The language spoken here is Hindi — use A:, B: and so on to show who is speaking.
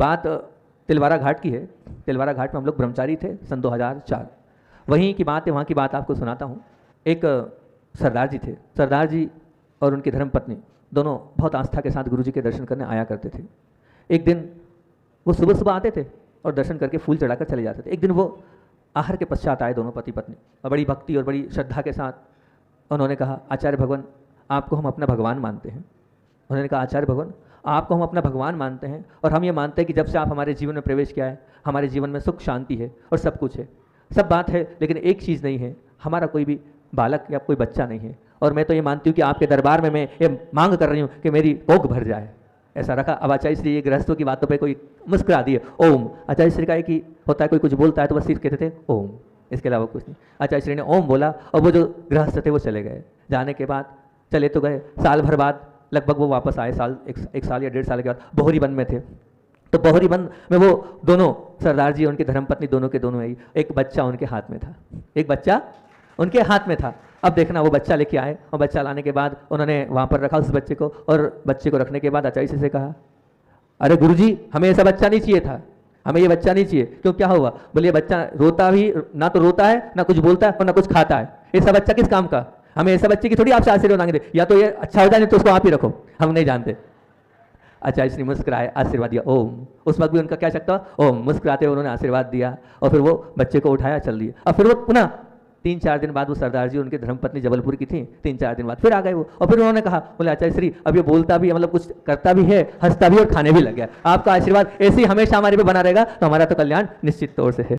A: बात तिलवारा घाट की है। तिलवारा घाट में हम लोग ब्रह्मचारी थे सन 2004। वहीं की बात है, वहाँ की बात आपको सुनाता हूँ। एक सरदार जी थे। सरदार जी और उनकी धर्मपत्नी दोनों बहुत आस्था के साथ गुरु जी के दर्शन करने आया करते थे। एक दिन वो सुबह सुबह आते थे और दर्शन करके फूल चढ़ाकर चले जाते थे। एक दिन वो आहार के पश्चात आए, दोनों पति पत्नी, और बड़ी भक्ति और बड़ी श्रद्धा के साथ उन्होंने कहा, आचार्य भगवान आपको हम अपना भगवान मानते हैं। उन्होंने कहा, आचार्य भगवान आपको हम अपना भगवान मानते हैं और हम ये मानते हैं कि जब से आप हमारे जीवन में प्रवेश किया है, हमारे जीवन में सुख शांति है और सब कुछ है, सब बात है, लेकिन एक चीज़ नहीं है, हमारा कोई भी बालक या कोई बच्चा नहीं है। और मैं तो ये मानती हूँ कि आपके दरबार में मैं ये मांग कर रही हूँ कि मेरी कोख भर जाए। ऐसा रखा। अब आचार्य श्री ये गृहस्थों की बातों पे कोई मुस्कुरा दिए, ओम। आचार्य श्री का है कि होता है कोई कुछ बोलता है तो बस सिर्फ कहते थे ओम, इसके अलावा कुछ नहीं। आचार्य श्री ने ओम बोला और वो जो गृहस्थ थे वो चले गए। जाने के बाद चले तो गए, साल भर बाद लगभग वो वापस आए, एक साल या 1.5 साल के बाद बोहरी वन में थे। तो बोहरी वन में वो दोनों सरदार जी और उनकी धर्मपत्नी दोनों के दोनों आई। एक बच्चा उनके हाथ में था, एक बच्चा उनके हाथ में था। अब देखना, वो बच्चा लेके आए और बच्चा लाने के बाद उन्होंने वहाँ पर रखा उस बच्चे को, और बच्चे को रखने के बाद आचार्य से कहा, अरे गुरुजी हमें ऐसा बच्चा नहीं चाहिए था, हमें ये बच्चा नहीं चाहिए। क्यों, क्या हुआ? बोले ये बच्चा रोता भी, ना तो रोता है, ना कुछ बोलता है और ना कुछ खाता है, ऐसा बच्चा किस काम का? हमें ऐसा बच्चे की थोड़ी आपसे आशीर्वाद मांगे, या तो ये अच्छा हो जाए नहीं तो उसको आप ही रखो, हम नहीं जानते। आचार्य श्री मुस्कुराए, आशीर्वाद दिया, ओम। उस वक्त भी उनका क्या शक्ति था? ओम। मुस्कुराते उन्होंने आशीर्वाद दिया और फिर वो बच्चे को उठाया, चल दिए। और फिर वो पुनः 3-4 दिन बाद वो सरदार जी उनकी धर्मपत्नी जबलपुर की थी, 3-4 दिन बाद फिर आ गए वो, और फिर उन्होंने कहा, बोले आचार्य श्री अब ये बोलता भी है, मतलब कुछ करता भी है, हंसता भी और खाने भी लग गया, आपका आशीर्वाद ऐसे ही हमेशा हमारे पे बना रहेगा तो हमारा तो कल्याण निश्चित तौर से है।